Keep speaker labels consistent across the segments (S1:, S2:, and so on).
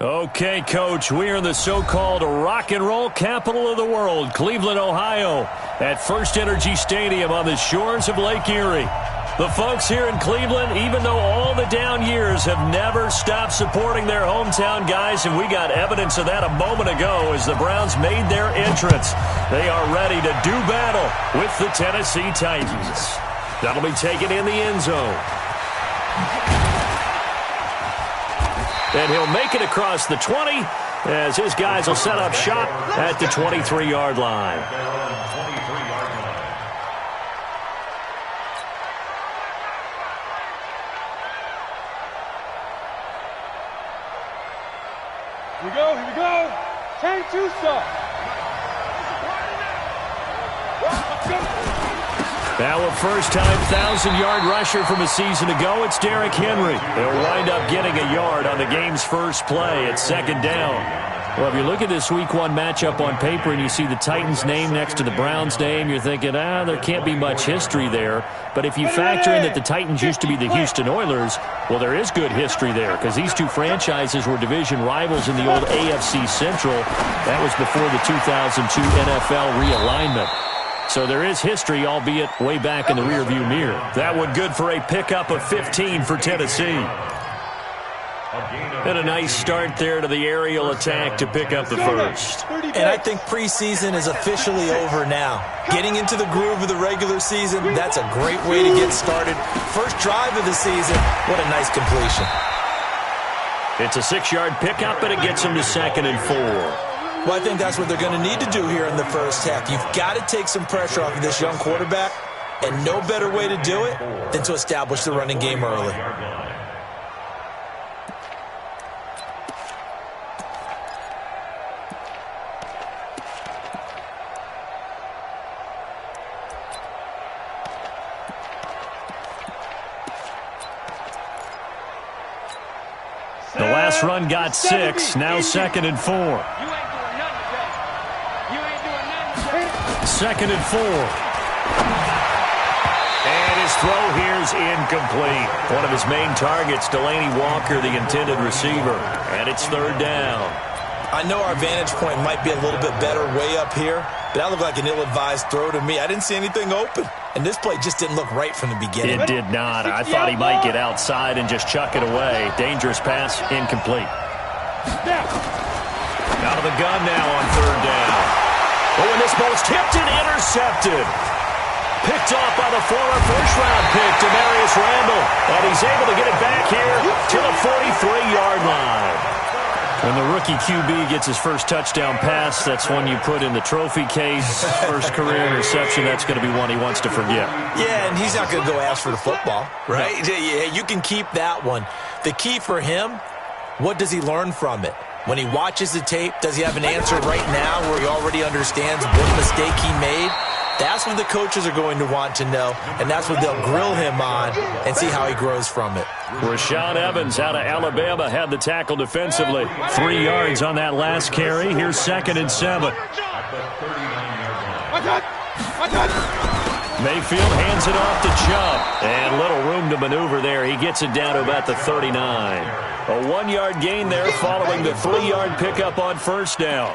S1: Okay, Coach, we are in the so-called rock and roll capital of the world, Cleveland, Ohio, at First Energy Stadium on the shores of Lake Erie. The folks here in Cleveland, even though all the down years, have never stopped supporting their hometown guys, and we got evidence of that a moment ago as the Browns made their entrance. They are ready to do battle with the Tennessee Titans. That'll be taken in the end zone. And he'll make it across the 20 as his guys will set up shop at the 23-yard line.
S2: Here we go, here we go. 10-2 stop.
S1: Now a first-time 1,000-yard rusher from a season ago, it's Derrick Henry. He'll wind up getting a yard on the game's first play at second down. Well, if you look at this Week 1 matchup on paper and you see the Titans' name next to the Browns' name, you're thinking, there can't be much history there. But if you factor in that the Titans used to be the Houston Oilers, well, there is good history there because these two franchises were division rivals in the old AFC Central. That was before the 2002 NFL realignment. So there is history, albeit way back in the rearview mirror. That one good for a pickup of 15 for Tennessee. And a nice start there to the aerial attack to pick up the first.
S3: And I think preseason is officially over now. Getting into the groove of the regular season, that's a great way to get started. First drive of the season, what a nice completion.
S1: It's a 6-yard pickup, and it gets them to 2nd and 4.
S3: Well, I think that's what they're going to need to do here in the first half. You've got to take some pressure off of this young quarterback, and no better way to do it than to establish the running game early.
S1: The last run got 6, now 2nd and 4. 2nd and 4. And his throw here is incomplete. One of his main targets, Delanie Walker, the intended receiver. And it's 3rd down.
S3: I know our vantage point might be a little bit better way up here, but that looked like an ill-advised throw to me. I didn't see anything open. And this play just didn't look right from the beginning.
S1: It did not. I thought he might get outside and just chuck it away. Dangerous pass, incomplete. Out of the gun now on 3rd down. Oh, and this ball's tipped and intercepted. Picked off by the former first-round pick, Demarius Randall. And he's able to get it back here to the 43-yard line. When the rookie QB gets his first touchdown pass, that's one you put in the trophy case. First career interception, that's going to be one he wants to forget.
S3: Yeah, and he's not going to go ask for the football, right? No. Yeah, you can keep that one. The key for him, what does he learn from it? When he watches the tape, does he have an answer right now where he already understands what mistake he made? That's what the coaches are going to want to know, and that's what they'll grill him on and see how he grows from it.
S1: Rashaan Evans out of Alabama had the tackle defensively. 3 yards on that last carry. Here's 2nd and 7. Mayfield hands it off to Chubb. And little room to maneuver there. He gets it down to about the 39. A 1-yard gain there following the 3-yard pickup on first down.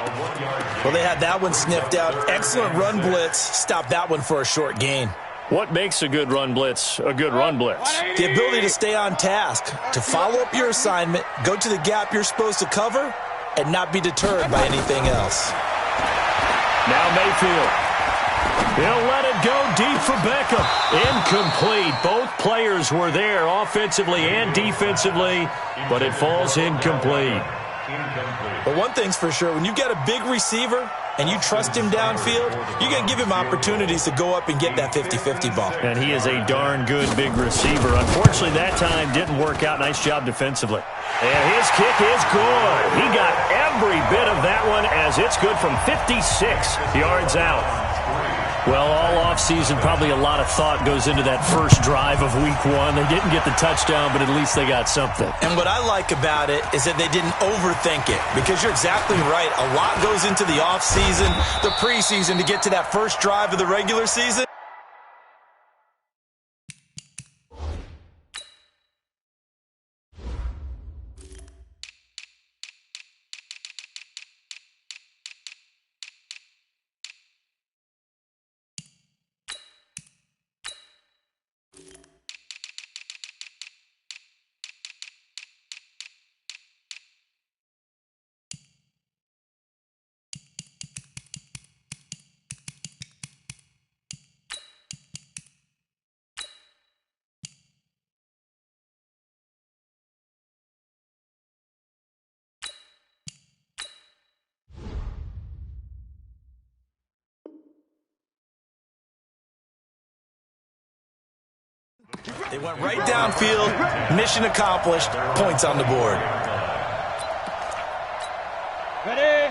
S3: Well, they had that one sniffed out. Excellent run blitz. Stopped that one for a short gain.
S1: What makes a good run blitz a good run blitz?
S3: The ability to stay on task, to follow up your assignment, go to the gap you're supposed to cover, and not be deterred by anything else.
S1: Now Mayfield. He'll let it go deep for Beckham. Incomplete. Both players were there offensively and defensively, but it falls incomplete.
S3: But one thing's for sure, when you get a big receiver and you trust him downfield, you're going to give him opportunities to go up and get that 50-50 ball.
S1: And he is a darn good big receiver. Unfortunately, that time didn't work out. Nice job defensively. And his kick is good. He got every bit of that one as it's good from 56 yards out. Well, all offseason, probably a lot of thought goes into that first drive of Week 1. They didn't get the touchdown, but at least they got something.
S3: And what I like about it is that they didn't overthink it, because you're exactly right. A lot goes into the offseason, the preseason, to get to that first drive of the regular season. They went right downfield. Mission accomplished. Points on the board.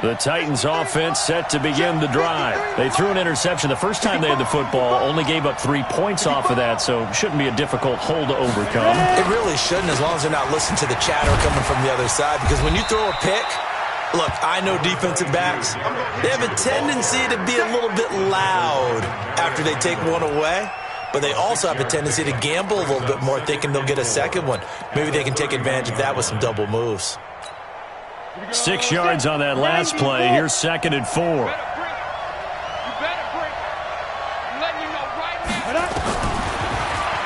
S1: The Titans offense set to begin the drive. They threw an interception the first time they had the football, only gave up 3 points off of that, so shouldn't be a difficult hole to overcome.
S3: It really shouldn't, as long as they're not listening to the chatter coming from the other side, because when you throw a pick, look, I know defensive backs, they have a tendency to be a little bit loud after they take one away, but they also have a tendency to gamble a little bit more, thinking they'll get a second one. Maybe they can take advantage of that with some double moves.
S1: 6 yards on that last play. Here's 2nd and 4.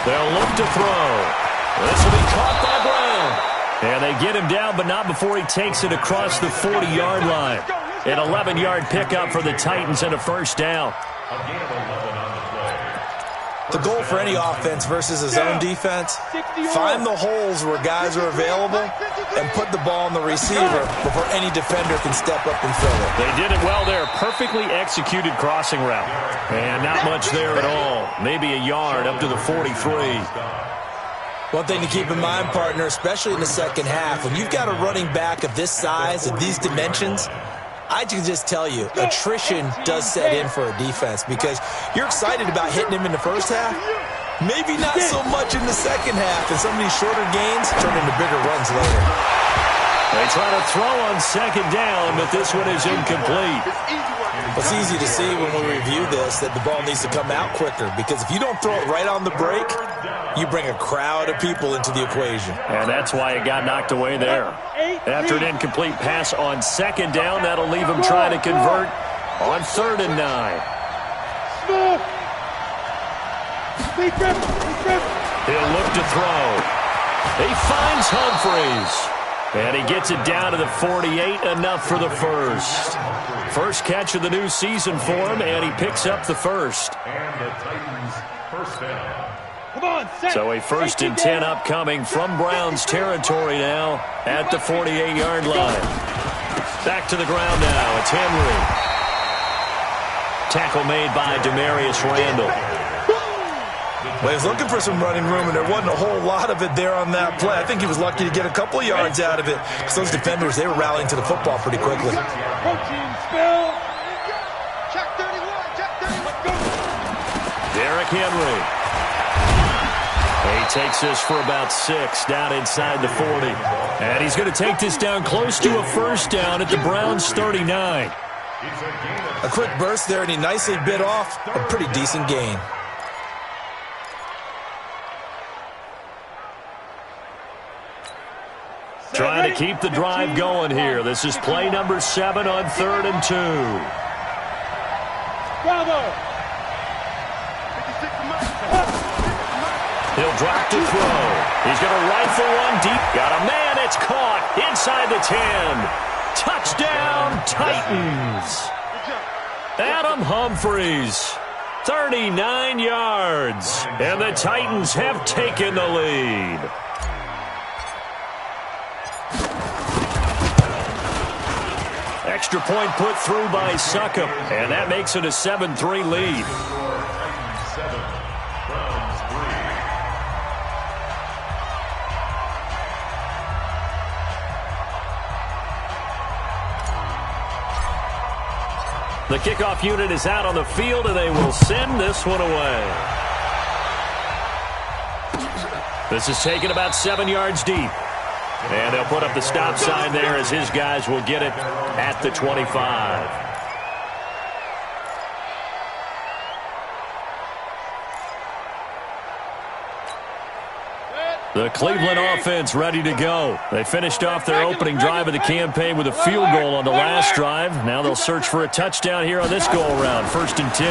S1: They'll look to throw. This will be caught by Brown. And they get him down, but not before he takes it across the 40-yard line. An 11-yard pickup for the Titans and a first down.
S3: The goal for any offense versus a zone defense, find the holes where guys are available and put the ball on the receiver before any defender can step up and fill it.
S1: They did it well there. Perfectly executed crossing route. And not much there at all. Maybe a yard up to the 43.
S3: One thing to keep in mind, partner, especially in the second half, when you've got a running back of this size, of these dimensions, I can just tell you, attrition does set in for a defense because you're excited about hitting him in the first half. Maybe not so much in the second half, and some of these shorter gains turn into bigger runs later.
S1: They try to throw on 2nd down, but this one is incomplete.
S3: It's easy to see when we review this that the ball needs to come out quicker because if you don't throw it right on the break, you bring a crowd of people into the equation.
S1: And that's why it got knocked away there. After an incomplete pass on 2nd down, that'll leave him trying to convert on 3rd and 9. He'll look to throw. He finds Humphries. And he gets it down to the 48, enough for the first. First catch of the new season for him, and he picks up the first.
S2: And the Titans first down. Come on,
S1: so a 1st and 10 upcoming from Browns territory now at the 48-yard line. Back to the ground now. It's Henry. Tackle made by Demarius Randall.
S3: Well, he was looking for some running room, and there wasn't a whole lot of it there on that play. I think he was lucky to get a couple of yards out of it because those defenders, they were rallying to the football pretty quickly.
S1: Derrick Henry. He takes this for about 6 down inside the 40. And he's going to take this down close to a first down at the Browns 39.
S3: A quick burst there, and he nicely bit off a pretty decent gain.
S1: Trying to keep the drive going here. This is play number 7 on 3rd and 2.
S2: Bravo.
S1: He'll drop to throw. He's going to rifle one deep. Got a man. It's caught inside the 10. Touchdown, Titans. Adam Humphries, 39 yards. And the Titans have taken the lead. Extra point put through by Succop, and that makes it a 7-3 lead. The kickoff unit is out on the field, and they will send this one away. This is taken about 7 yards deep. And they'll put up the stop sign there as his guys will get it at the 25. The Cleveland offense ready to go. They finished off their opening drive of the campaign with a field goal on the last drive. Now they'll search for a touchdown here on this go-around. 1st and 10.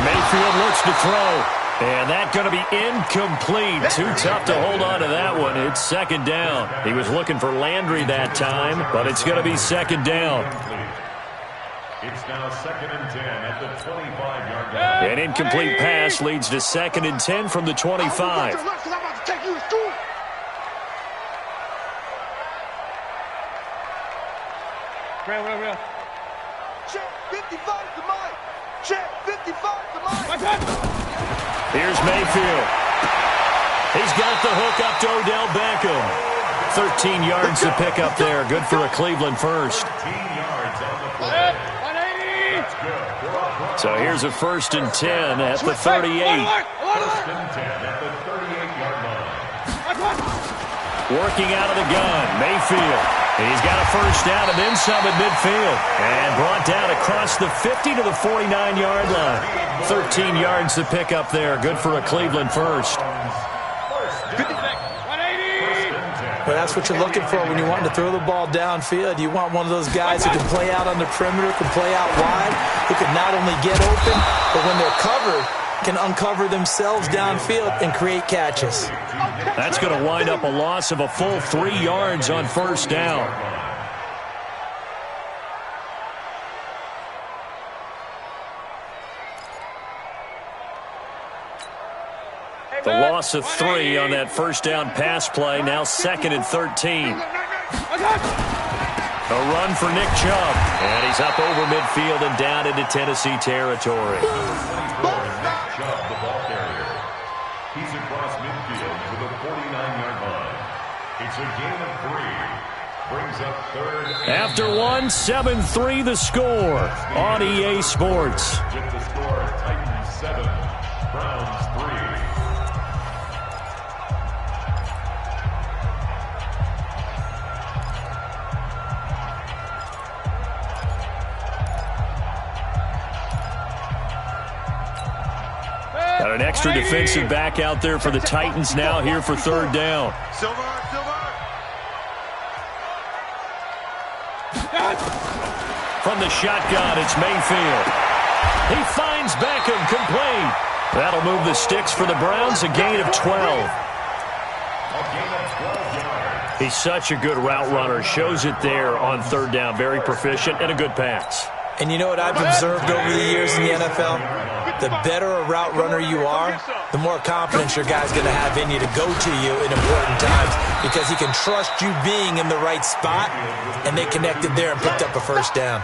S1: Mayfield looks to throw. And that's going to be incomplete. Too tough to hold on to that one. It's 2nd down. He was looking for Landry that time, but it's going to be 2nd down.
S2: It's now 2nd and 10 at the 25-yard line.
S1: An incomplete pass leads to 2nd and 10 from the 25.
S2: Check 55 to mine. Check 55 to mine.
S1: Here's Mayfield. He's got the hook up to Odell Beckham. 13 yards to pick up there. Good for a Cleveland first.
S2: 13 yards on the play. That's good.
S1: So here's a 1st and 10 at the 38.
S2: First and 10 at the 38-yard line.
S1: Working out of the gun, Mayfield. He's got a first down and then some at midfield. And brought down across the 50 to the 49-yard line. 13 yards to pick up there. Good for a Cleveland first.
S3: Well, that's what you're looking for when you want to throw the ball downfield. You want one of those guys who can play out on the perimeter, can play out wide, who can not only get open, but when they're covered, can uncover themselves downfield and create catches.
S1: That's going to wind up a loss of a full 3 yards on first down. The loss of 3 on that first down pass play. Now 2nd and 13. A run for Nick Chubb. And he's up over midfield and down into Tennessee territory.
S2: Chubb, the ball carrier. He's across midfield to the 49-yard line. It's a gain of 3. Brings up 3rd.
S1: After 1, 7-3 the score on EA Sports.
S2: Get the score, Titans 7, Browns 3.
S1: Got an extra defensive back out there for the Titans now here for 3rd down. From the shotgun, it's Mayfield. He finds Beckham, complete. That'll move the sticks for the Browns, a gain of 12. He's such a good route runner. Shows it there on 3rd down. Very proficient and a good pass.
S3: And you know what I've observed over the years in the NFL? The better a route runner you are, the more confidence your guy's going to have in you to go to you in important times because he can trust you being in the right spot, and they connected there and picked up a first down.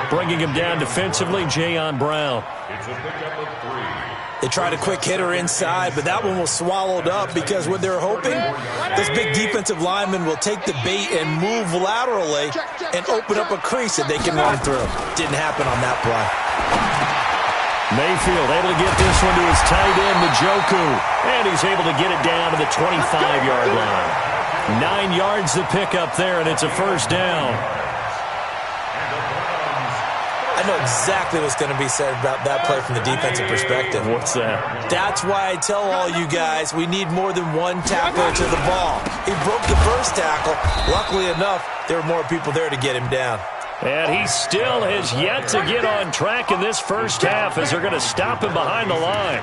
S1: Bringing him down defensively, Jayon Brown.
S2: It's a pickup of 3.
S3: They tried a quick hitter inside, but that one was swallowed up because what they're hoping, this big defensive lineman will take the bait and move laterally and open up a crease that they can run through. Didn't happen on that play.
S1: Mayfield able to get this one to his tight end, Njoku. And he's able to get it down to the 25-yard line. 9 yards to pick up there, and it's a first down.
S3: I know exactly what's going to be said about that play from the defensive perspective.
S1: What's that?
S3: That's why I tell all you guys we need more than one tackler to the ball. He broke the first tackle. Luckily enough, there were more people there to get him down.
S1: And he still has yet to get on track in this first half as they're going to stop him behind the line.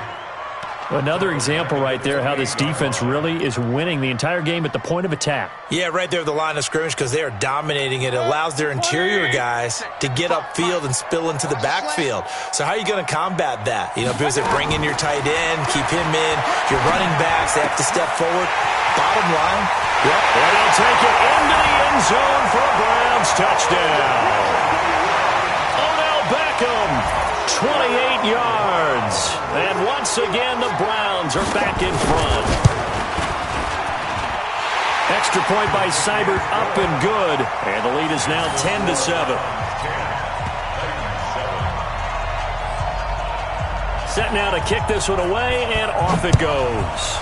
S1: Another example right there how this defense really is winning the entire game at the point of attack.
S3: Yeah, right there at the line of scrimmage because they are dominating it. It allows their interior guys to get upfield and spill into the backfield. So how are you going to combat that? You know, because they bring in your tight end, keep him in. Your running backs, they have to step forward. Bottom line,
S1: yep. And he'll take it into the end zone for a Browns touchdown. Odell Beckham, 28 yards. And once again, the Browns are back in front. Extra point by Seibert, up and good. And the lead is now 10-7. Set now to kick this one away, and off it goes.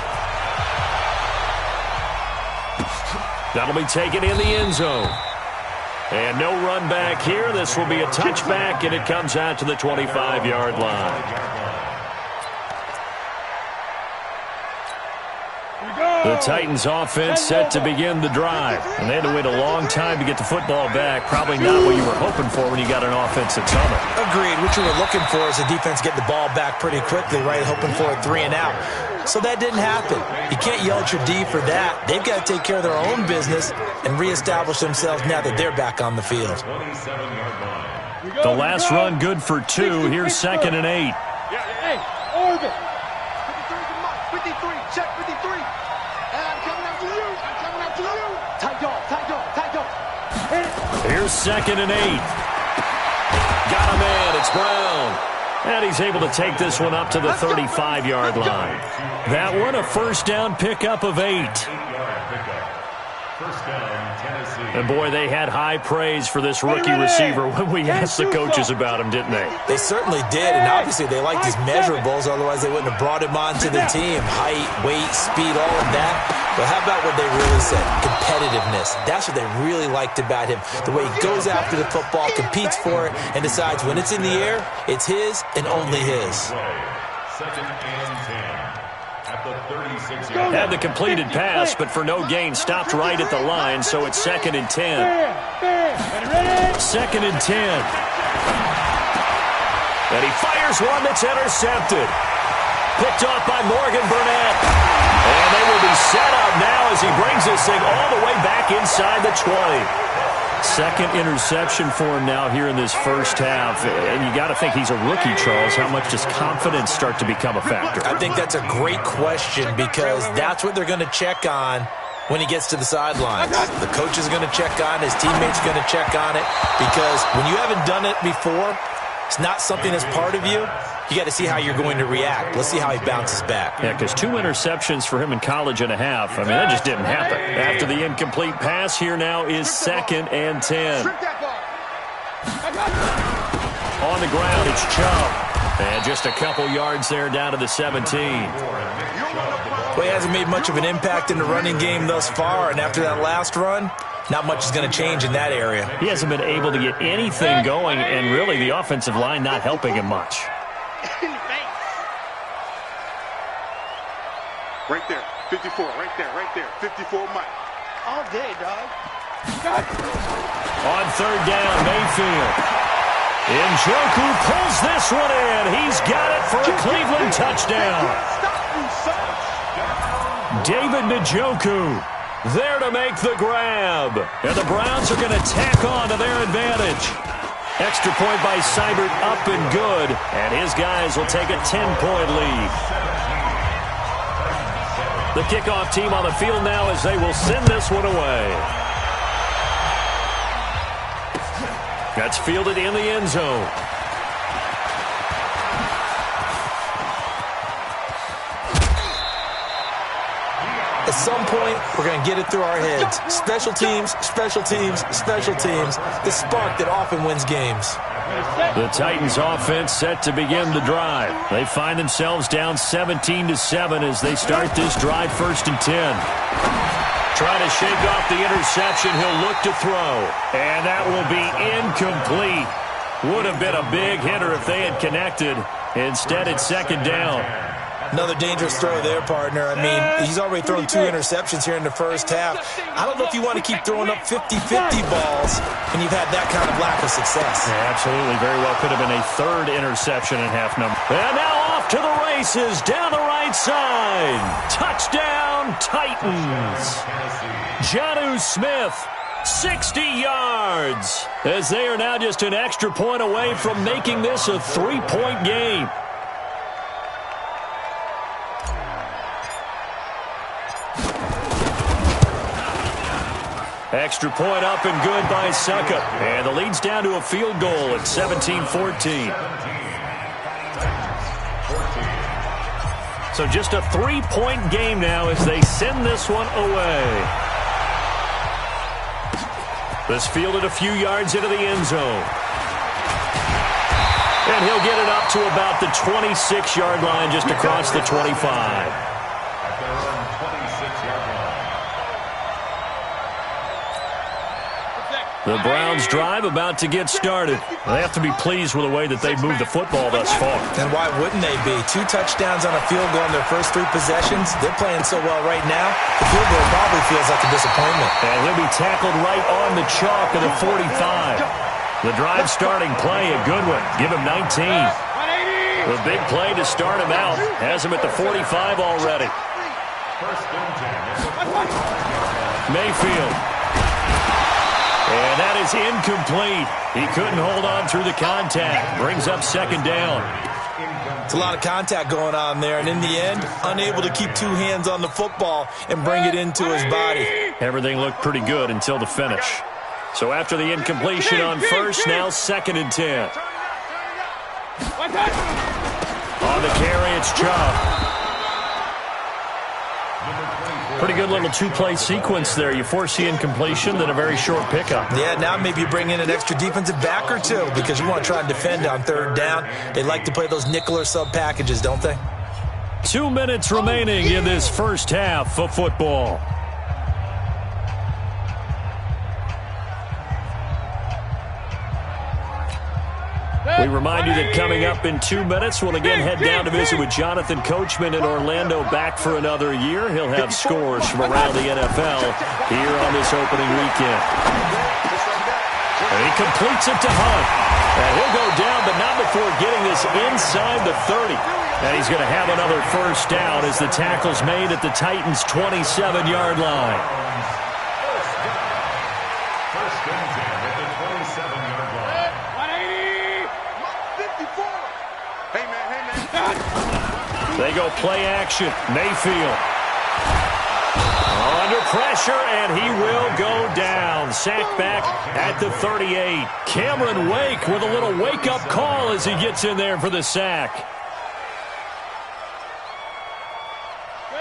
S1: That'll be taken in the end zone. And no run back here. This will be a touchback, and it comes out to the 25-yard line. The Titans offense set to begin the drive. And they had to wait a long time to get the football back. Probably not what you were hoping for when you got an offense that's humming.
S3: Agreed. What you were looking for is the defense get the ball back pretty quickly, right? Hoping for a 3 and out. So that didn't happen. You can't yell at your D for that. They've got to take care of their own business and reestablish themselves now that they're back on the field.
S1: The last run good for 2. Here's 2nd and 8.
S4: Hey, Oregon. 53, check 53. And I'm coming after you. I'm coming after you. Tight dog, tight dog, tight dog.
S1: Here's 2nd and 8. Got a man. It's Brown. And he's able to take this one up to the 35-yard line. That one, a first down pickup of 8.
S2: First down, Tennessee.
S1: And, boy, they had high praise for this rookie receiver when we asked the coaches about him, didn't they?
S3: They certainly did, and obviously they liked his measurables, otherwise they wouldn't have brought him onto the team. Height, weight, speed, all of that. But how about what they really said? Competitiveness. That's what they really liked about him. The way he goes after the football, competes for it, and decides when it's in the air, it's his and only his.
S2: Second and 10. At the 36-yard.
S1: Had the completed pass, but for no gain, stopped right at the line, so it's 2nd and 10. 2nd and 10. And he fires one that's intercepted. Picked off by Morgan Burnett. And they will be set up now as he brings this thing all the way back inside the 20. Second interception for him now here in this first half. And you got to think he's a rookie, Charles. How much does confidence start to become a factor?
S3: I think that's a great question because that's what they're going to check on when he gets to the sidelines. The coach is going to check on it. His teammates are going to check on it because when you haven't done it before, it's not something that's part of you. You got to see how you're going to react. Let's see how he bounces back.
S1: Yeah, because 2 interceptions for him in college and a half. I mean, that just didn't happen. After the incomplete pass, here now is 2nd and 10. On the ground, it's Chubb. And just a couple yards there down to the 17.
S3: Well, he hasn't made much of an impact in the running game thus far, and after that last run, not much is going to change in that area.
S1: He hasn't been able to get anything going, and really the offensive line not helping him much.
S4: Right there, 54, right there, 54 Mike. All day, dog.
S1: On 3rd down, Mayfield. Njoku pulls this one in. He's got it for a Cleveland touchdown. David Njoku there to make the grab. And the Browns are going to tack on to their advantage. Extra point by Seibert up and good. And his guys will take a 10-point lead. The kickoff team on the field now as they will send this one away. That's fielded in the end zone.
S3: At some point, we're going to get it through our heads. Special teams, special teams, special teams. The spark that often wins games.
S1: The Titans offense set to begin the drive. They find themselves down 17-7 as they start this drive 1st and 10. Trying to shake off the interception. He'll look to throw. And that will be incomplete. Would have been a big hitter if they had connected. Instead, it's 2nd down.
S3: Another dangerous throw there, partner. I mean, he's already thrown 2 interceptions here in the first half. I don't know if you want to keep throwing up 50-50 balls when you've had that kind of lack of success.
S1: Yeah, absolutely. Very well could have been a 3rd interception in half number. And now off to the races down the right side. Touchdown, Titans. Jonnu Smith, 60 yards. As they are now just an extra point away from making this a 3-point game. Extra point up and good by Succop. And the lead's down to a field goal at 17-14. So just a 3-point game now as they send this one away. This fielded a few yards into the end zone. And he'll get it up to about the 26-yard line just across the 25. The Browns drive about to get started. They have to be pleased with the way that they've moved the football thus far.
S3: And why wouldn't they be? 2 touchdowns on a field goal in their first 3 possessions. They're playing so well right now, the field goal probably feels like a disappointment.
S1: And he'll be tackled right on the chalk of the 45. The drive starting play, a good one. Give him 19. The big play to start him out. Has him at the 45 already. Mayfield. And that is incomplete. He couldn't hold on through the contact. Brings up 2nd down.
S3: It's a lot of contact going on there, and in the end, unable to keep 2 hands on the football and bring it into his body.
S1: Everything looked pretty good until the finish. So after the incompletion on first, now 2nd and 10. On the carry, it's Chubb. Pretty good little two-play sequence there. You force the incompletion, then a very short pickup.
S3: Yeah, now maybe you bring in an extra defensive back or two because you want to try and defend on third down. They like to play those nickel or sub packages, don't they?
S1: 2 minutes remaining in this first half of football. We remind you that coming up in 2 minutes, we'll again head down to visit with Jonathan Coachman in Orlando, back for another year. He'll have scores from around the NFL here on this opening weekend. And he completes it to Hunt. And he'll go down, but not before getting this inside the 30. And he's going to have another first down as the tackle's made at the Titans' 27-yard line.
S2: First and 10 at the 27-yard line.
S4: 54. Hey, man.
S1: They go play action. Mayfield. Under pressure, and he will go down. Sacked back at the 38. Cameron Wake with a little wake-up call as he gets in there for the sack.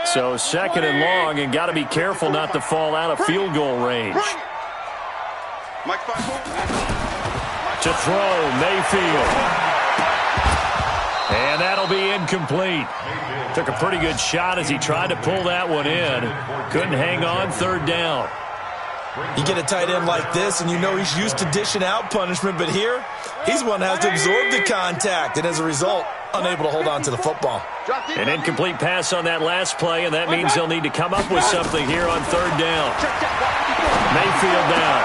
S1: So second and long, and got to be careful not to fall out of field goal range. To throw, Mayfield. And that'll be incomplete. Took a pretty good shot as he tried to pull that one in. Couldn't hang on, third down.
S3: You get a tight end like this, and you know he's used to dishing out punishment, but here, he's one that has to absorb the contact, and as a result, unable to hold on to the football.
S1: An incomplete pass on that last play, and that means they'll need to come up with something here on third down. Mayfield down.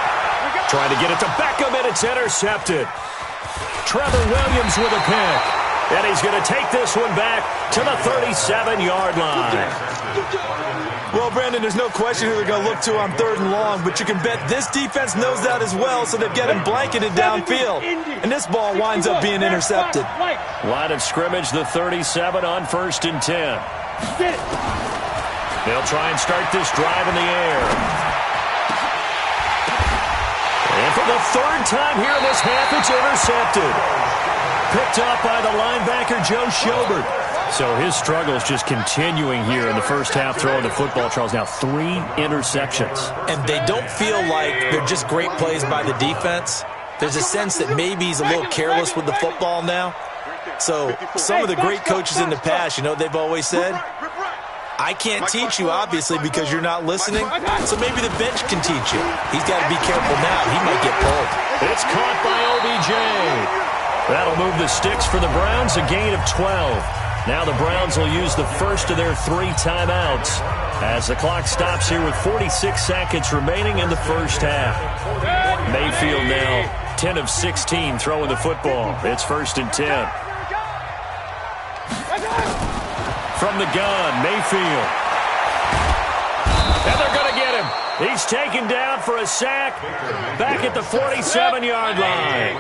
S1: Trying to get it to Beckham, and it's intercepted. Trevor Williams with a pick. And he's going to take this one back to the 37-yard line.
S3: Well, Brandon, there's no question who they're going to look to on third and long, but you can bet this defense knows that as well, so they've got him blanketed downfield. And this ball winds up being intercepted.
S1: Line of scrimmage, the 37 on first and 10. They'll try and start this drive in the air. And for the third time here in this half, it's intercepted. Picked up by the linebacker, Joe Schobert. So his struggles just continuing here in the first half throwing the football, Charles. Now 3 interceptions.
S3: And they don't feel like they're just great plays by the defense. There's a sense that maybe he's a little careless with the football now. So some of the great coaches in the past, you know, they've always said, I can't teach you, obviously, because you're not listening. So maybe the bench can teach you. He's got to be careful now. He might get pulled.
S1: It's caught by OBJ. That'll move the sticks for the Browns, a gain of 12. Now the Browns will use the first of their 3 timeouts as the clock stops here with 46 seconds remaining in the first half. Mayfield now 10 of 16 throwing the football. It's first and 10. From the gun, Mayfield. And they're going to get him. He's taken down for a sack back at the 47-yard line.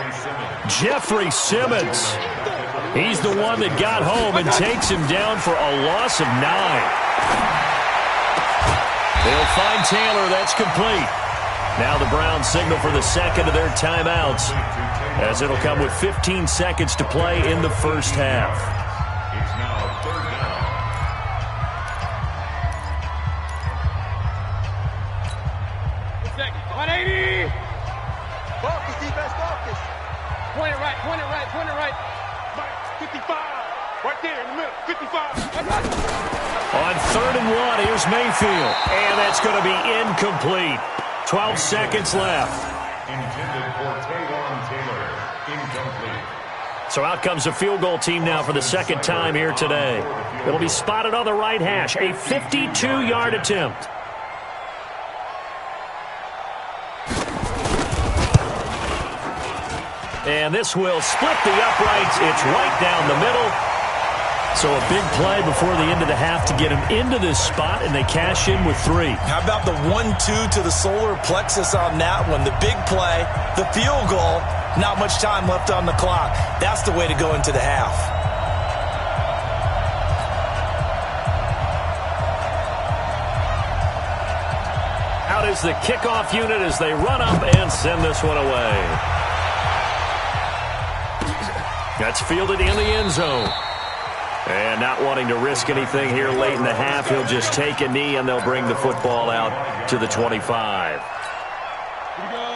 S1: Jeffrey Simmons. He's the one that got home and takes him down for a loss of 9. They'll find Taylor. That's complete. Now the Browns signal for the second of their timeouts as it'll come with 15 seconds to play in the first half.
S2: It's now third down.
S4: Focus, defense, focus.
S5: Point it right.
S4: 55. Right there in the middle. 55.
S1: On third and 1, here's Mayfield. And that's going to be incomplete. 12 seconds left.
S2: Intended for Taywan Taylor. Incomplete.
S1: So out comes the field goal team now for the second time here today. It'll be spotted on the right hash. A 52-yard attempt. And this will split the uprights. It's right down the middle. So a big play before the end of the half to get him into this spot, and they cash in with 3.
S3: How about the 1-2 to the solar plexus on that one? The big play, the field goal, not much time left on the clock. That's the way to go into the half.
S1: Out is the kickoff unit as they run up and send this one away. That's fielded in the end zone. And not wanting to risk anything here late in the half, he'll just take a knee, and they'll bring the football out to the 25.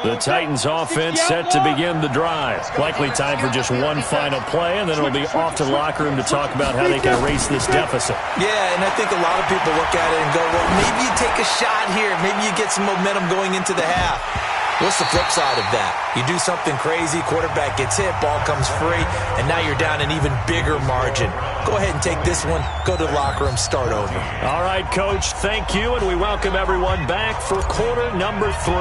S1: The Titans offense set to begin the drive. Likely time for just one final play, and then it'll be off to the locker room to talk about how they can erase this deficit.
S3: Yeah, and I think a lot of people look at it and go, well, maybe you take a shot here. Maybe you get some momentum going into the half. What's the flip side of that? You do something crazy, quarterback gets hit, ball comes free, and now you're down an even bigger margin. Go ahead and take this one, go to the locker room, start over.
S1: All right, Coach, thank you, and we welcome everyone back for quarter number 3.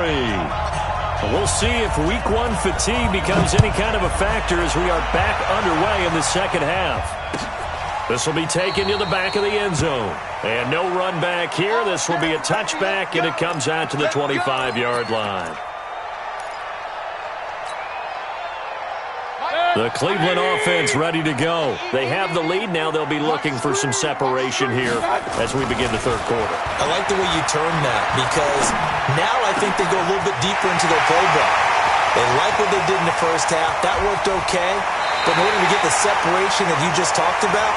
S1: We'll see if week 1 fatigue becomes any kind of a factor as we are back underway in the second half. This will be taken to the back of the end zone. And no run back here. This will be a touchback, and it comes out to the 25-yard line. The Cleveland offense ready to go. They have the lead. Now they'll be looking for some separation here as we begin the third quarter.
S3: I like the way you term that, because now I think they go a little bit deeper into their playbook. They like what they did in the first half. That worked okay. But in order to get the separation that you just talked about,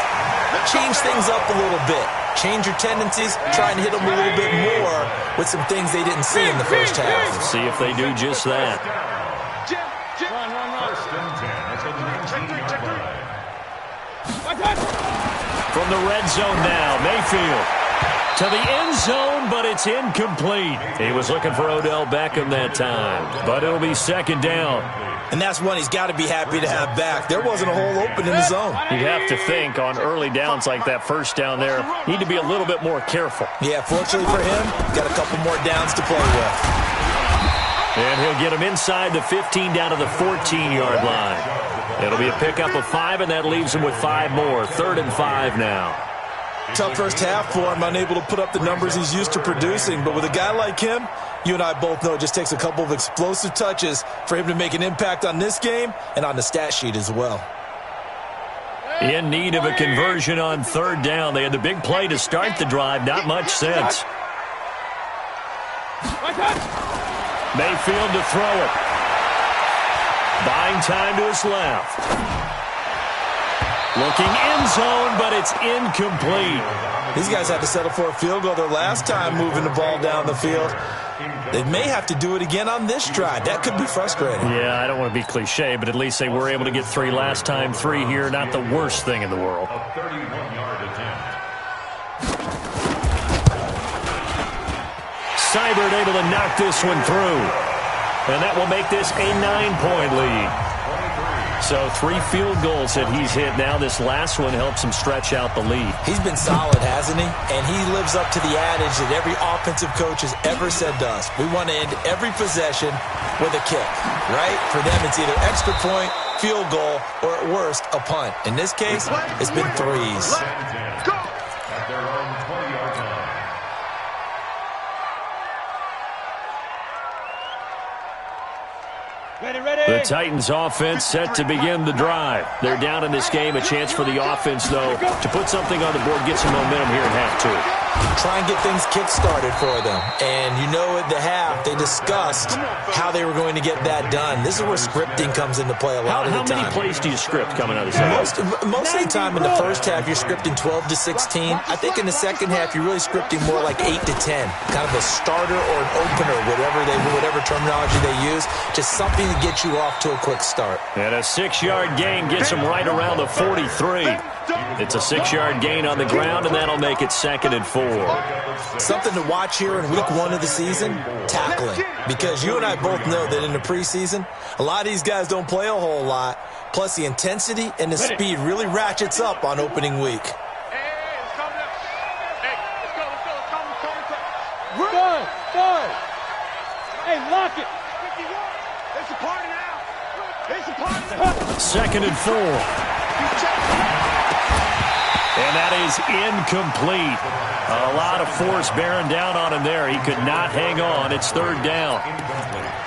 S3: change things up a little bit. Change your tendencies. Try and hit them a little bit more with some things they didn't see in the first half.
S1: Let's see if they do just that. From the red zone now, Mayfield to the end zone, but it's incomplete. He was looking for Odell Beckham that time, but it'll be second down.
S3: And that's one he's got to be happy to have back. There wasn't a hole open in the zone.
S1: You'd have to think on early downs like that first down there, need to be a little bit more careful.
S3: Yeah, fortunately for him, got a couple more downs to play with.
S1: And he'll get him inside the 15 down to the 14-yard line. It'll be a pickup of 5, and that leaves him with 5 more. 3rd and 5 now.
S3: Tough first half for him, unable to put up the numbers he's used to producing. But with a guy like him, you and I both know it just takes a couple of explosive touches for him to make an impact on this game and on the stat sheet as well.
S1: In need of a conversion on 3rd down. They had the big play to start the drive. Not much sense. Mayfield to throw it. Buying time to his left. Looking end zone, but it's incomplete.
S3: These guys had to settle for a field goal their last time moving the ball down the field. They may have to do it again on this drive. That could be frustrating.
S1: Yeah, I don't want to be cliche, but at least they were able to get 3 last time. 3 here, not the worst thing in the world.
S2: A 31-yard attempt.
S1: Seibert able to knock this one through. And that will make this a 9-point lead. So 3 field goals that he's hit now. This last one helps him stretch out the lead.
S3: He's been solid, hasn't he? And he lives up to the adage that every offensive coach has ever said to us. We want to end every possession with a kick, right? For them, it's either extra point, field goal, or at worst, a punt. In this case, it's been 3s.
S2: At their own 20-yard line.
S1: The Titans offense set to begin the drive. They're down in this game. A chance for the offense, though, to put something on the board, get some momentum here in half 2.
S3: Try and get things kick-started for them. And you know at the half, they discussed how they were going to get that done. This is where scripting comes into play a lot of the time.
S1: How many plays do you script coming out of this half?
S3: Most of the time in the first half, you're scripting 12 to 16. I think in the second half, you're really scripting more like 8 to 10. Kind of a starter or an opener, whatever terminology they use. Just something to get you off to a quick start.
S1: And a 6-yard gain gets him right around the 43. It's a 6-yard gain on the ground, and that'll make it 2nd and 4.
S3: Something to watch here in week 1 of the season, tackling. Because you and I both know that in the preseason, a lot of these guys don't play a whole lot. Plus, the intensity and the speed really ratchets up on opening week.
S4: Good. Hey, lock it. It's a party now. It's a party now.
S1: 2nd and 4. And that is incomplete. A lot of force bearing down on him there. He could not hang on. It's 3rd down.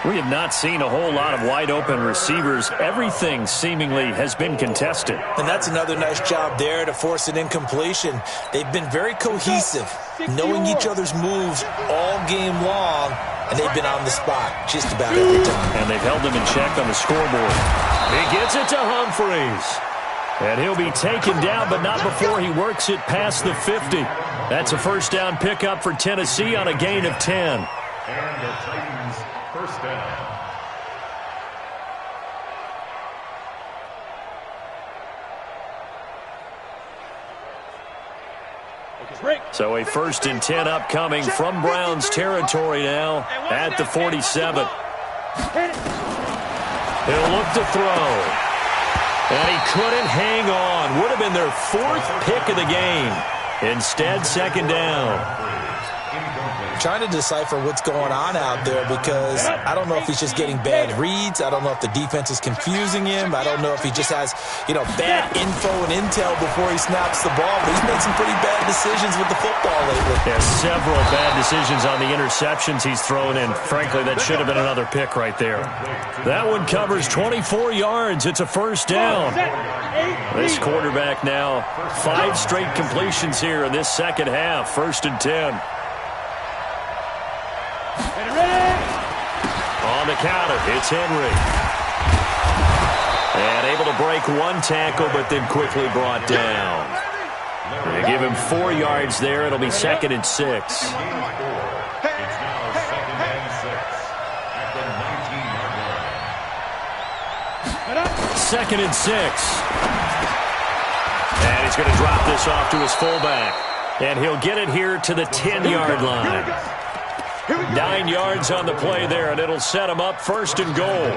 S1: We have not seen a whole lot of wide-open receivers. Everything seemingly has been contested.
S3: And that's another nice job there to force an incompletion. They've been very cohesive, knowing each other's moves all game long, and they've been on the spot just about every time.
S1: And they've held them in check on the scoreboard. He gets it to Humphries. And he'll be taken down, but not before he works it past the 50. That's a first down pickup for Tennessee on a gain of 10.
S2: And the Titans first down.
S1: So a 1st and 10 upcoming from Browns territory now at the 47. He'll look to throw. And he couldn't hang on. Would have been their 4th pick of the game. Instead, 2nd down.
S3: Trying to decipher what's going on out there because I don't know if he's just getting bad reads. I don't know if the defense is confusing him. I don't know if he just has, bad info and intel before he snaps the ball. But he's made some pretty bad decisions with the football lately.
S1: Yeah, several bad decisions on the interceptions he's thrown in. Frankly, that should have been another pick right there. That one covers 24 yards. It's a first down. This quarterback now 5 straight completions here in this second half. 1st and 10. On the counter, it's Henry. And able to break 1 tackle, but then quickly brought down. They give him 4 yards there. It'll be 2nd and 6.
S2: It's now 2nd and 6 at the 19-yard line.
S1: 2nd and 6. And he's going to drop this off to his fullback. And he'll get it here to the 10-yard line. 9 yards on the play there, and it'll set him up 1st and goal.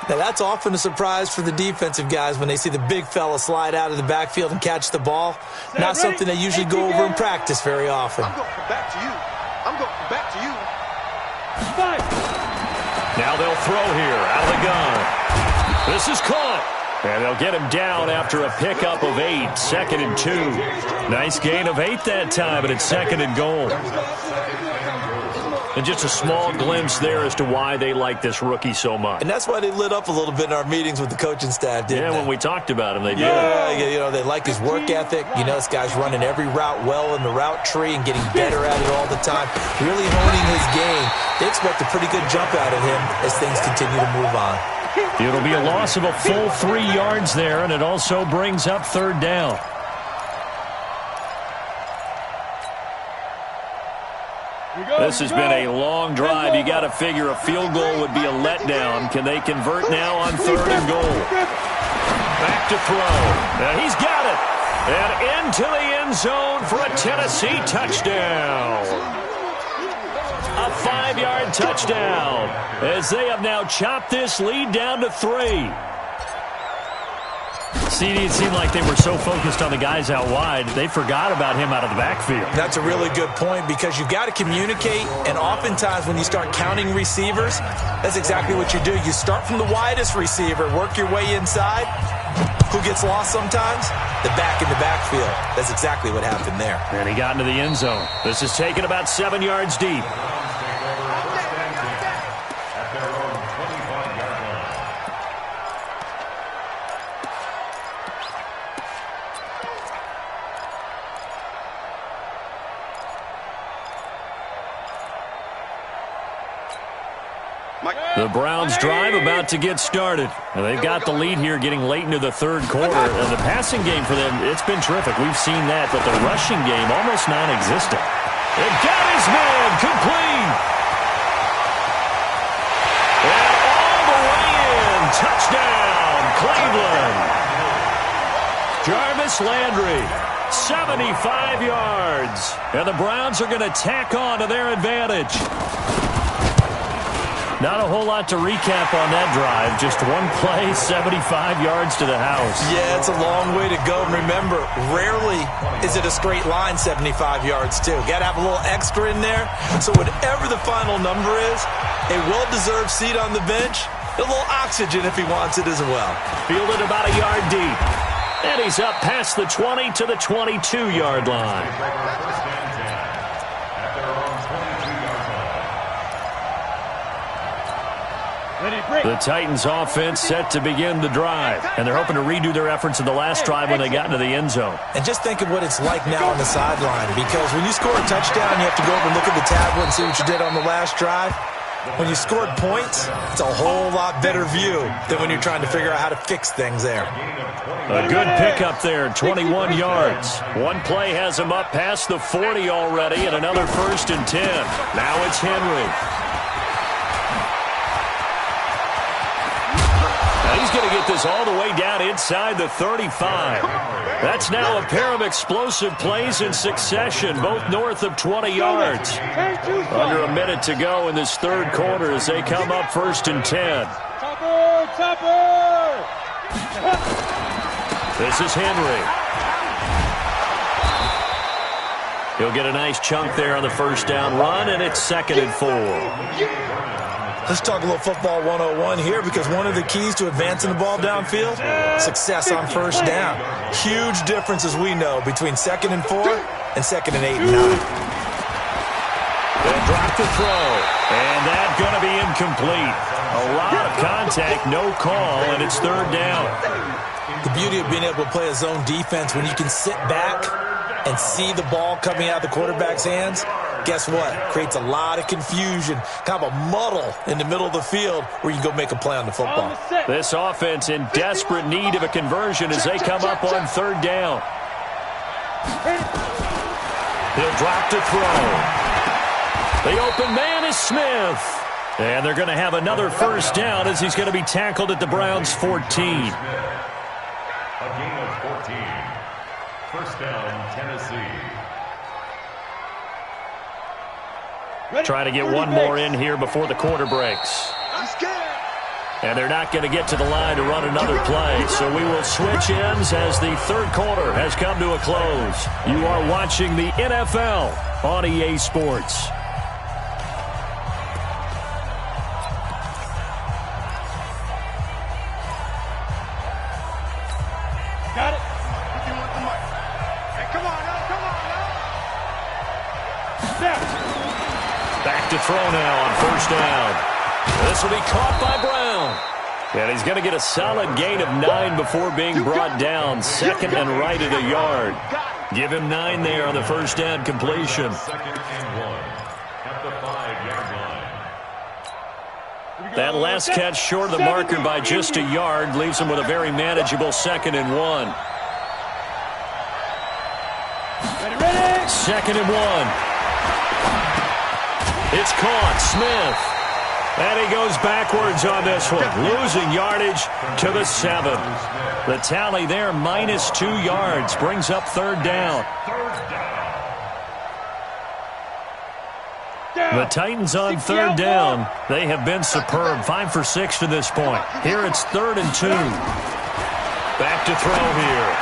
S3: Now, that's often a surprise for the defensive guys when they see the big fella slide out of the backfield and catch the ball. Not something they usually go over in practice very often.
S4: I'm going back to you. I'm going back to you.
S1: Now they'll throw here out of the gun. This is caught. And they'll get him down after a pickup of 8. 2nd and 2. Nice gain of 8 that time, but it's 2nd and goal. And just a small glimpse there as to why they like this rookie so much.
S3: And that's why they lit up a little bit in our meetings with the coaching staff, didn't they?
S1: When we talked about him, they did.
S3: Yeah, they like his work ethic. This guy's running every route well in the route tree and getting better at it all the time. Really honing his game. They expect a pretty good jump out of him as things continue to move on.
S1: It'll be a loss of a full 3 yards there, and it also brings up 3rd down. This has been a long drive. You got to figure a field goal would be a letdown. Can they convert now on 3rd and goal? Back to throw. Now he's got it. And into the end zone for a Tennessee touchdown. A 5-yard touchdown as they have now chopped this lead down to 3. CD, it seemed like they were so focused on the guys out wide, they forgot about him out of the backfield.
S3: That's a really good point because you've got to communicate, and oftentimes when you start counting receivers, that's exactly what you do. You start from the widest receiver, work your way inside. Who gets lost sometimes? The back in the backfield. That's exactly what happened there.
S1: And he got into the end zone. This is taken about 7 yards deep. The Browns drive about to get started. And they've got the lead here getting late into the 3rd quarter. And the passing game for them, it's been terrific. We've seen that, but the rushing game almost non-existent. It got his man complete. And all the way in. Touchdown, Cleveland. Jarvis Landry, 75 yards. And the Browns are going to tack on to their advantage. Not a whole lot to recap on that drive. Just one play, 75 yards to the house.
S3: Yeah, it's a long way to go. And remember, rarely is it a straight line 75 yards, too. Got to have a little extra in there. So whatever the final number is, a well-deserved seat on the bench, a little oxygen if he wants it as well.
S1: Fielded about a yard deep. And he's up past the 20 to the 22-yard line. The Titans offense set to begin the drive, and they're hoping to redo their efforts in the last drive when they got into the end zone.
S3: And just think of what it's like now on the sideline, because when you score a touchdown, you have to go over and look at the tablet and see what you did on the last drive. When you scored points, it's a whole lot better view than when you're trying to figure out how to fix things there.
S1: A good pickup there, 21 yards. One play has him up past the 40 already, and another 1st and 10. Now it's Henry. He's going to get this all the way down inside the 35. That's now a pair of explosive plays in succession, both north of 20 yards. Under a minute to go in this third quarter as they come up 1st and 10. This is Henry. He'll get a nice chunk there on the first down run, and it's 2nd and 4.
S3: Let's talk a little football 101 here, because one of the keys to advancing the ball downfield, success on first down. Huge difference, as we know, between 2nd and 4 and 2nd and 8 and 9.
S1: They'll drop the throw, and that's going to be incomplete. A lot of contact, no call, and it's 3rd down.
S3: The beauty of being able to play a zone defense when you can sit back and see the ball coming out of the quarterback's hands, guess what? Creates a lot of confusion, kind of a muddle in the middle of the field where you can go make a play on the football.
S1: This offense in desperate need of a conversion as they come up on 3rd down. He'll drop to throw. The open man is Smith. And they're going to have another 1st down as he's going to be tackled at the Browns' 14.
S2: A gain of 14. 1st down, Tennessee.
S1: Trying to get one more in here before the quarter breaks. And they're not going to get to the line to run another play. So we will switch ends as the third quarter has come to a close. You are watching the NFL on EA Sports.
S4: Got it. Hey, come on now, come on now.
S1: Back to throw now on 1st down. This will be caught by Brown. And he's going to get a solid gain of 9 before being brought down. 2nd and right at a yard. Give him 9 there on the 1st down completion.
S2: 2nd and 1 at the 5-yard line.
S1: That last catch short of the marker by just a yard leaves him with a very manageable 2nd and 1. 2nd and 1. It's caught. Smith. And he goes backwards on this one. Losing yardage to the 7. The tally there, -2 yards. Brings up 3rd down. The Titans on 3rd down. They have been superb. 5 for 6 to this point. Here it's 3rd and 2. Back to throw here.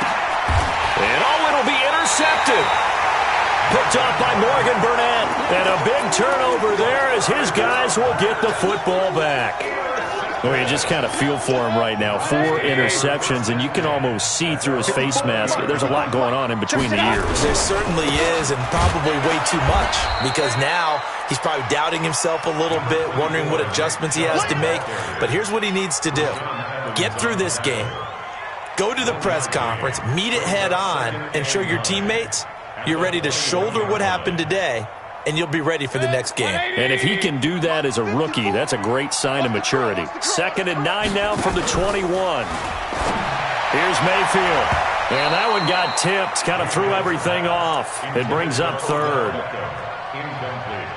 S1: And it'll be intercepted. Picked off by Morgan Burnett. And a big turnover there as his guys will get the football back. Well, you just kind of feel for him right now. 4 interceptions, and you can almost see through his face mask. There's a lot going on in between the ears.
S3: There certainly is, and probably way too much, because now he's probably doubting himself a little bit, wondering what adjustments he has to make. But here's what he needs to do. Get through this game. Go to the press conference, meet it head on, and show your teammates you're ready to shoulder what happened today, and you'll be ready for the next game.
S1: And if he can do that as a rookie, that's a great sign of maturity. 2nd and 9 now from the 21. Here's Mayfield. And that one got tipped, kind of threw everything off. It brings up 3rd.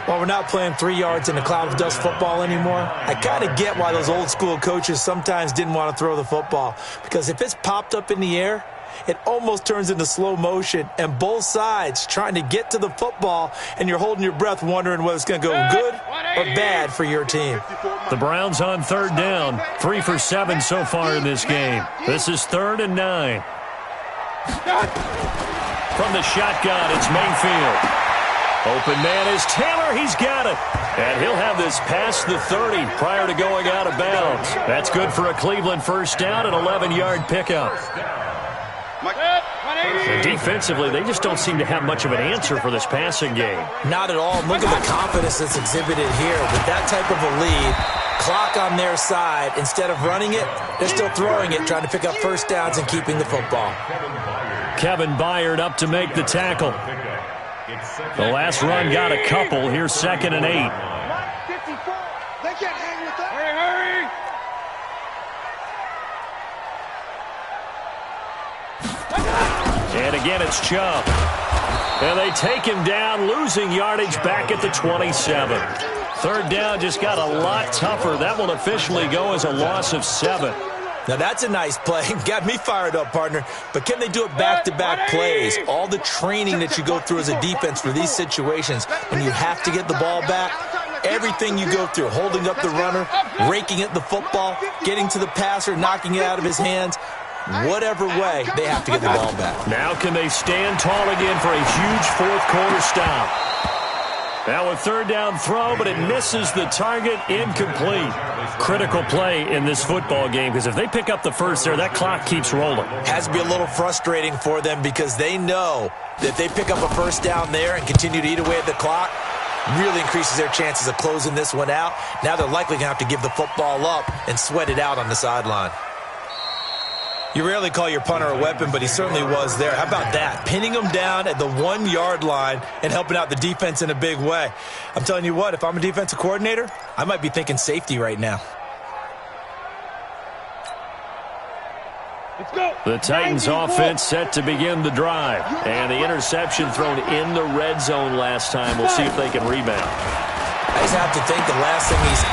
S3: Well, we're not playing 3 yards in a cloud of dust football anymore. I kind of get why those old school coaches sometimes didn't want to throw the football, because if it's popped up in the air, it almost turns into slow motion, and both sides trying to get to the football, and you're holding your breath wondering whether it's going to go good or bad for your team.
S1: The Browns on 3rd down. 3 for 7 so far in this game. This is 3rd and 9. From the shotgun, it's Mayfield. Open man is Taylor. He's got it. And he'll have this past the 30 prior to going out of bounds. That's good for a Cleveland 1st down and 11-yard pickup. And defensively, they just don't seem to have much of an answer for this passing game.
S3: Not at all. Look at the confidence that's exhibited here. With that type of a lead, clock on their side, instead of running it, they're still throwing it, trying to pick up 1st downs and keeping the football.
S1: Kevin Byard up to make the tackle. The last run got a couple. Here's 2nd and 8. And again, it's Chubb. And they take him down, losing yardage back at the 27. Third down just got a lot tougher. That will officially go as a loss of 7.
S3: Now, that's a nice play. Got me fired up, partner. But can they do it back-to-back plays? All the training that you go through as a defense for these situations, when you have to get the ball back, everything you go through, holding up the runner, raking at the football, getting to the passer, knocking it out of his hands, whatever way, they have to get the ball back.
S1: Now can they stand tall again for a huge fourth-quarter stop? Now a third down throw, but it misses the target, incomplete. Critical play in this football game, because if they pick up the first there, that clock keeps rolling.
S3: Has to be a little frustrating for them because they know that if they pick up a first down there and continue to eat away at the clock, really increases their chances of closing this one out. Now they're likely going to have to give the football up and sweat it out on the sideline. You rarely call your punter a weapon, but he certainly was there. How about that? Pinning him down at the 1-yard line and helping out the defense in a big way. I'm telling you what, if I'm a defensive coordinator, I might be thinking safety right now.
S4: Let's go.
S1: The Titans offense set to begin the drive. And the interception thrown in the red zone last time. We'll see if they can rebound.
S3: I just have to think the last thing he's...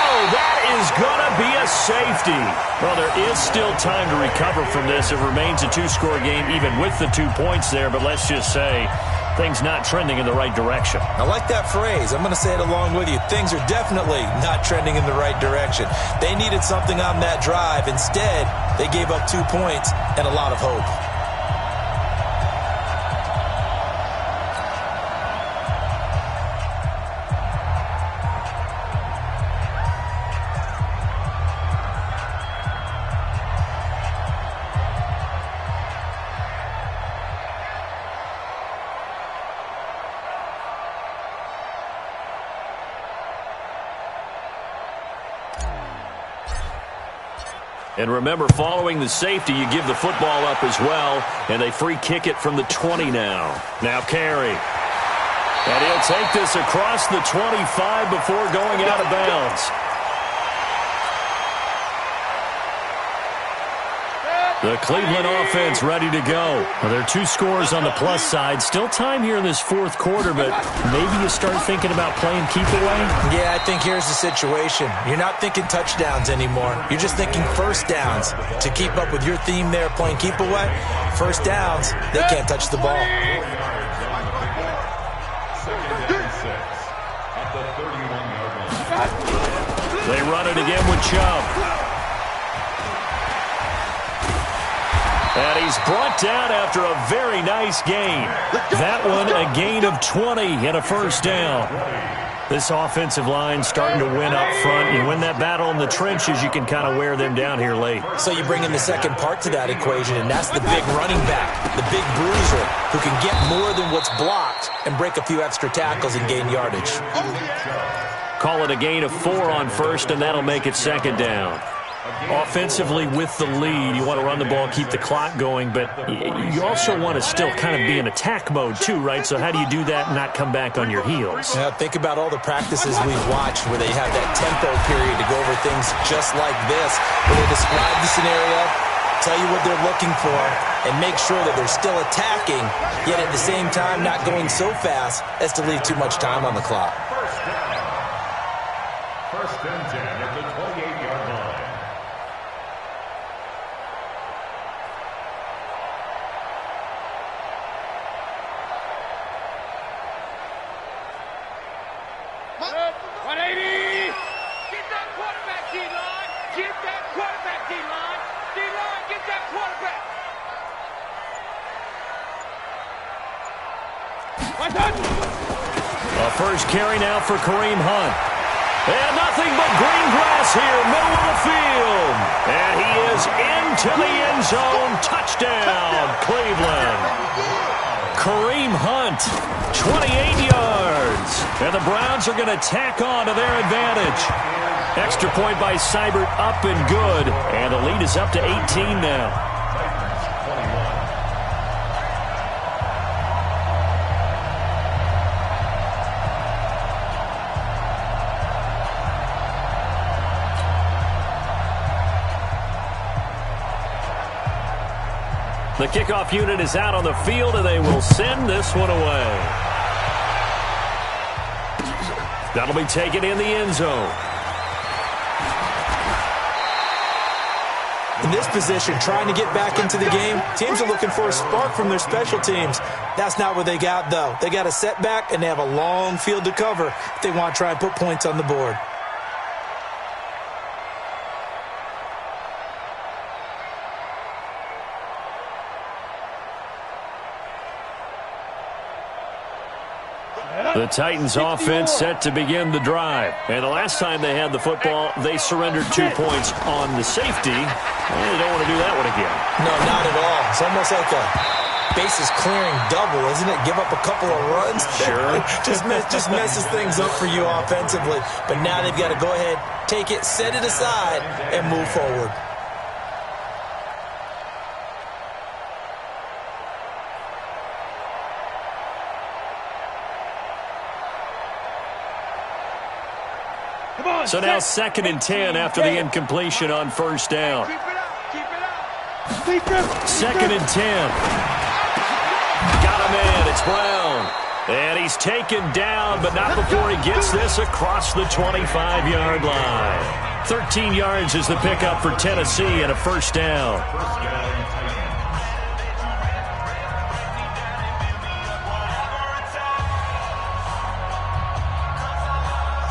S1: Oh, that is going to be a safety. Well, there is still time to recover from this. It remains a 2-score game even with the 2 points there. But let's just say things not trending in the right direction.
S3: I like that phrase. I'm going to say it along with you. Things are definitely not trending in the right direction. They needed something on that drive. Instead, they gave up 2 points and a lot of hope.
S1: And remember, following the safety, you give the football up as well, and they free kick it from the 20 now. Now Carey. And he'll take this across the 25 before going out of bounds. The Cleveland offense ready to go. Well, there are 2 scores on the plus side. Still time here in this fourth quarter, but maybe you start thinking about playing keep away?
S3: Yeah, I think here's the situation. You're not thinking touchdowns anymore. You're just thinking first downs. To keep up with your theme there, playing keep away, first downs, they can't touch the ball.
S1: They run it again with Chubb. And he's brought down after a very nice gain. That one a gain of 20 and a first down. This offensive line starting to win up front. You win that battle in the trenches, you can kind of wear them down here late.
S3: So you bring in the second part to that equation, and that's the big running back, the big bruiser, who can get more than what's blocked and break a few extra tackles and gain yardage.
S1: Call it a gain of 4 on first, and that'll make it second down. Offensively with the lead, you want to run the ball, keep the clock going, but you also want to still kind of be in attack mode too, right? So how do you do that and not come back on your heels?
S3: Yeah, think about all the practices we've watched where they have that tempo period to go over things just like this, where they describe the scenario, tell you what they're looking for, and make sure that they're still attacking, yet at the same time not going so fast as to leave too much time on the clock.
S2: First and 10 at the 28-yard line.
S1: A first carry now for Kareem Hunt. And nothing but green grass here, middle of the field. And he is into the end zone. Touchdown, Cleveland. Kareem Hunt, 28 yards. And the Browns are going to tack on to their advantage. Extra point by Seibert, up and good. And the lead is up to 18 now. The kickoff unit is out on the field, and they will send this one away. That'll be taken in the end zone.
S3: In this position, trying to get back into the game, teams are looking for a spark from their special teams. That's not what they got, though. They got a setback, and they have a long field to cover if they want to try and put points on the board.
S1: The Titans offense set to begin the drive. And the last time they had the football, they surrendered 2 points on the safety. And they don't want to do that one again.
S3: No, not at all. It's almost like a bases clearing double, isn't it? Give up a couple of runs.
S1: Sure.
S3: just messes things up for you offensively. But now they've got to go ahead, take it, set it aside, and move forward.
S1: So now 2nd and 10 after the incompletion on first down. 2nd and 10. Got him in. It's Brown. And he's taken down, but not before he gets this across the 25-yard line. 13 yards is the pickup for Tennessee and a first down.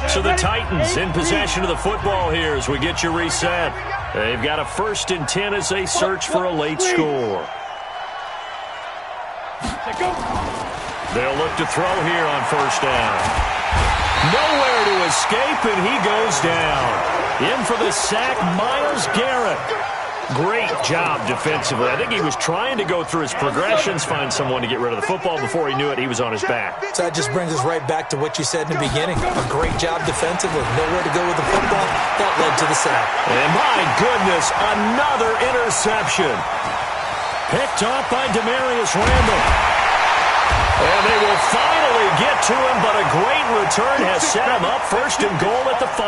S1: So the Titans in possession of the football here as we get you reset. They've got a 1st and 10 as they search for a late score. They'll look to throw here on first down. Nowhere to escape, and he goes down. In for the sack, Myles Garrett. Great job defensively. I think he was trying to go through his progressions, find someone to get rid of the football. Before he knew it, he was on his back.
S3: So that just brings us right back to what you said in the beginning. A great job defensively. Nowhere to go with the football. That led to the sack.
S1: And my goodness, another interception. Picked off by Damarius Randall. And they will finally get to him, but a great return has set him up 1st and goal at the 5.